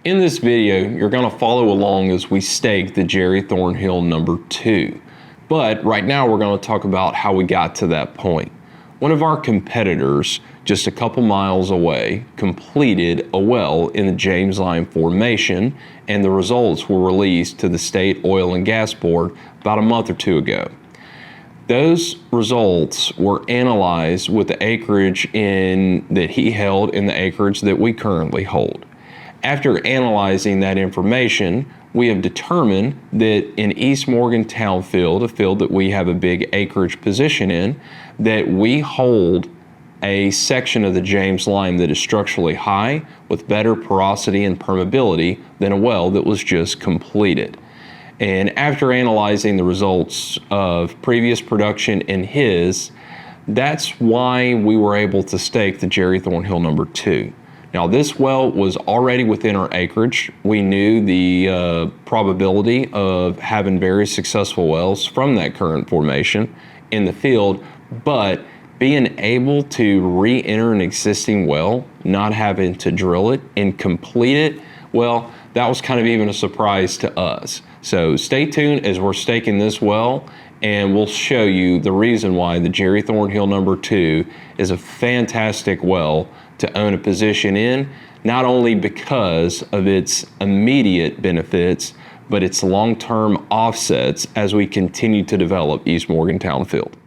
In this video, you're going to follow along as we stake the Jerry Thornhill number 2. But right now we're going to talk about how we got to that point. One of our competitors, just a couple miles away, completed a well in the James Line Formation, and the results were released to the State Oil and Gas Board about a month or two ago. Those results were analyzed with the acreage that he held and the acreage that we currently hold. After analyzing that information, we have determined that in East Morgantown Field, a field that we have a big acreage position in, that we hold a section of the James Line that is structurally high with better porosity and permeability than a well that was just completed. And after analyzing the results of previous production and his, that's why we were able to stake the Jerry Thornhill number 2. Now, this well was already within our acreage. We knew the probability of having very successful wells from that current formation in the field, but being able to re-enter an existing well, not having to drill it and complete it, well, that was kind of even a surprise to us. So stay tuned as we're staking this well, and we'll show you the reason why the Jerry Thornhill number 2 is a fantastic well to own a position in, not only because of its immediate benefits, but its long-term offsets as we continue to develop East Morgantown Field.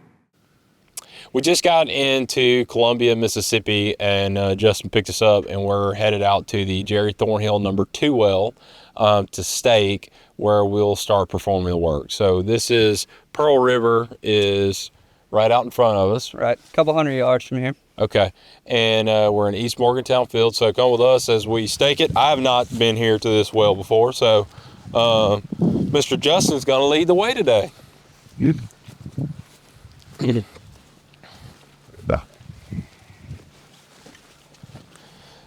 We just got into Columbia, Mississippi, and Justin picked us up, and we're headed out to the Jerry Thornhill number 2 well to stake, where we'll start performing the work. So this is Pearl River is right out in front of us. Right, a couple hundred yards from here. Okay, and we're in East Morgantown Field, so come with us as we stake it. I have not been here to this well before, so Mr. Justin's going to lead the way today. Good.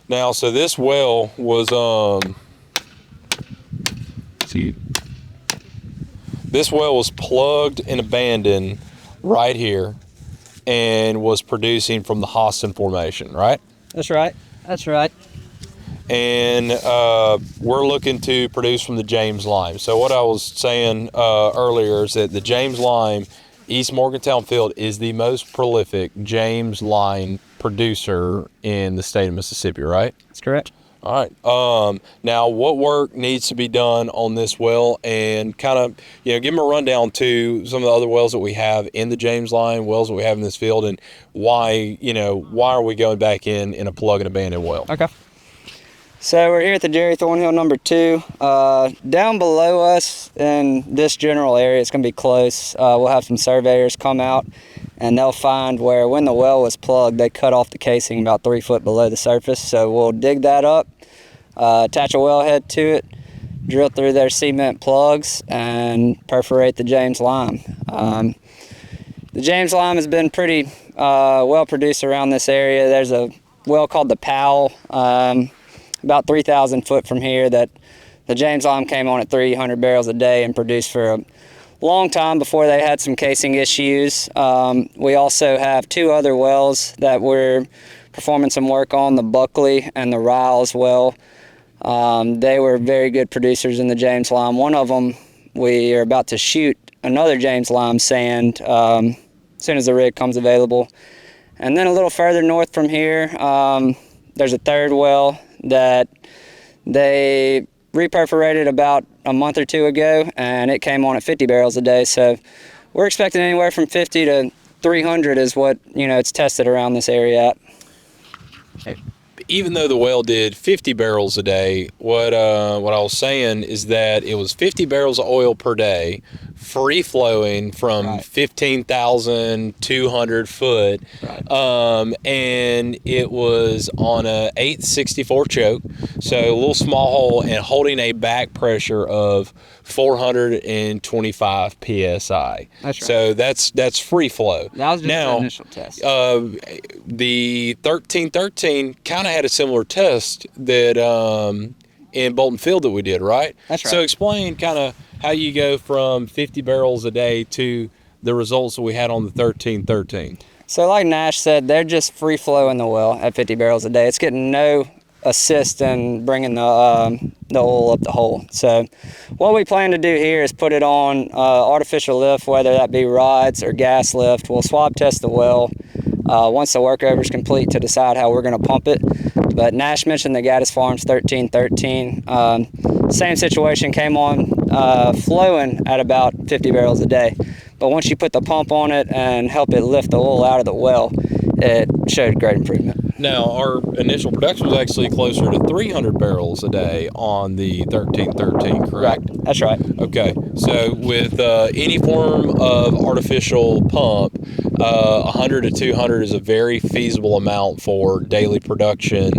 Now, so this well was this well was plugged and abandoned right here, and was producing from the Austin Formation, right? That's right. That's right. And we're looking to produce from the James Line. So what I was saying earlier is that the James Line, East Morgantown Field, is the most prolific James Line producer in the state of Mississippi, right? That's correct. All right. Now, what work needs to be done on this well, and kind of, give them a rundown to some of the other wells that we have in the James Line, wells that we have in this field, and why are we going back in a plug and abandon well? Okay. So we're here at the Jerry Thornhill number 2. Down below us in this general area, it's going to be close. We'll have some surveyors come out, and they'll find where when the well was plugged, they cut off the casing about 3 foot below the surface. So we'll dig that up, attach a wellhead to it, drill through their cement plugs, and perforate the James Line. The James Line has been pretty well produced around this area. There's a well called the Powell, about 3,000 foot from here, that the James Line came on at 300 barrels a day and produced for a long time before they had some casing issues. We also have 2 other wells that we're performing some work on, the Buckley and the Riles well. They were very good producers in the James Line. One of them, we are about to shoot another James Line sand as soon as the rig comes available. And then a little further north from here, there's a 3rd well that they reperforated about a month or 2 ago, and it came on at 50 barrels a day. So we're expecting anywhere from 50 to 300 is what it's tested around this area at. Even though the well did 50 barrels a day, what I was saying is that it was 50 barrels of oil per day, free flowing from Right. 15,200 foot, Right. And it was on a 864 choke, so a little small hole, and holding a back pressure of 425 psi. That's right. So that's free flow. That was just now, the initial test. The 1313 kind of had a similar test that in Bolton Field that we did, right? That's right. So explain kind of how you go from 50 barrels a day to the results that we had on the 1313. So like Nash said, they're just free flow in the well at 50 barrels a day. It's getting no assist in bringing the oil up the hole. So what we plan to do here is put it on artificial lift, whether that be rods or gas lift. We'll swab test the well once the workover is complete to decide how we're going to pump it. But Nash mentioned the Gaddis Farms 1313. Same situation, came on flowing at about 50 barrels a day. But once you put the pump on it and help it lift the oil out of the well, it showed great improvement. Now, our initial production was actually closer to 300 barrels a day on the 1313, correct? Right. That's right. Okay, so with any form of artificial pump, 100 to 200 is a very feasible amount for daily production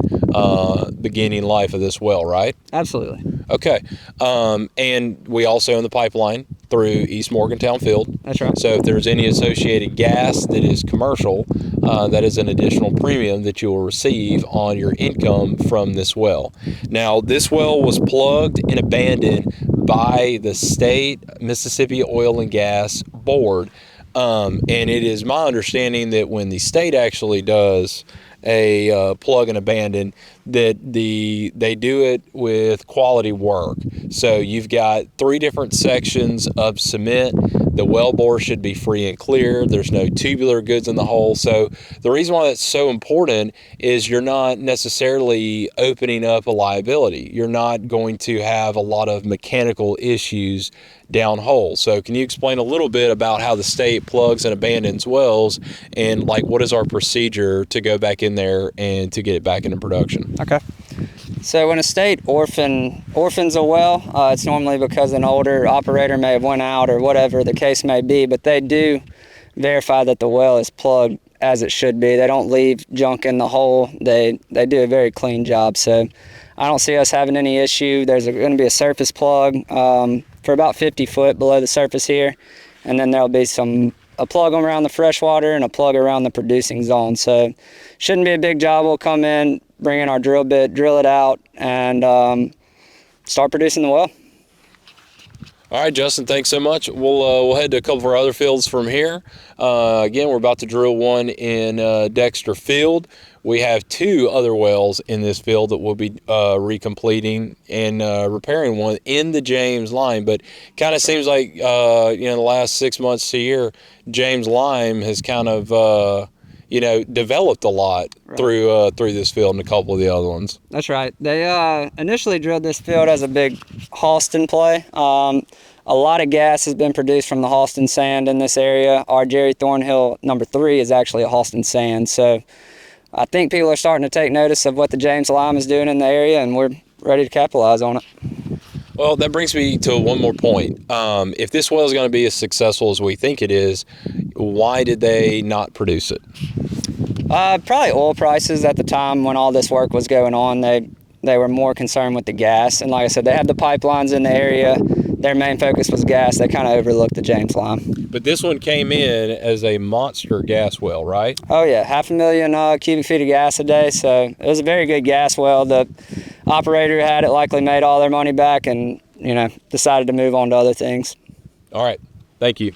beginning life of this well, right? Absolutely. Okay, and we also own the pipeline through East Morgantown Field. That's right. So if there's any associated gas that is commercial, that is an additional premium that you will receive on your income from this well. Now, this well was plugged and abandoned by the state Mississippi Oil and Gas Board. And it is my understanding that when the state actually does a plug and abandon, that they do it with quality work. So you've got 3 different sections of cement. The well bore should be free and clear. There's no tubular goods in the hole. So the reason why that's so important is you're not necessarily opening up a liability. You're not going to have a lot of mechanical issues down hole. So can you explain a little bit about how the state plugs and abandons wells, and like what is our procedure to go back in there and to get it back into production? Okay. So when a state orphans a well, it's normally because an older operator may have went out or whatever the case may be, but they do verify that the well is plugged as it should be. They don't leave junk in the hole. They do a very clean job. So I don't see us having any issue. There's going to be a surface plug for about 50 foot below the surface here, and then there'll be a plug around the freshwater and a plug around the producing zone. So shouldn't be a big job. We'll come in, bring in our drill bit, drill it out, and start producing the well. All right, Justin, thanks so much. We'll head to a couple of our other fields from here. Again, we're about to drill one in Dexter Field. We have 2 other wells in this field that we'll be recompleting and repairing one in the James line. But kind of seems like the last 6 months to a year, James Lime has kind of developed a lot through this field and a couple of the other ones. That's right. They initially drilled this field as a big Halston play. A lot of gas has been produced from the Halston sand in this area. Our Jerry Thornhill number 3 is actually a Halston sand. So I think people are starting to take notice of what the James Lime is doing in the area, and we're ready to capitalize on it. Well, that brings me to one more point. If this well is going to be as successful as we think it is, why did they not produce it? Probably oil prices at the time when all this work was going on. They were more concerned with the gas. And like I said, they had the pipelines in the area. Their main focus was gas. They kind of overlooked the James Lime. But this one came in as a monster gas well, right? Oh, yeah. 500,000 cubic feet of gas a day. So it was a very good gas well. The operator who had it likely made all their money back and, decided to move on to other things. All right. Thank you.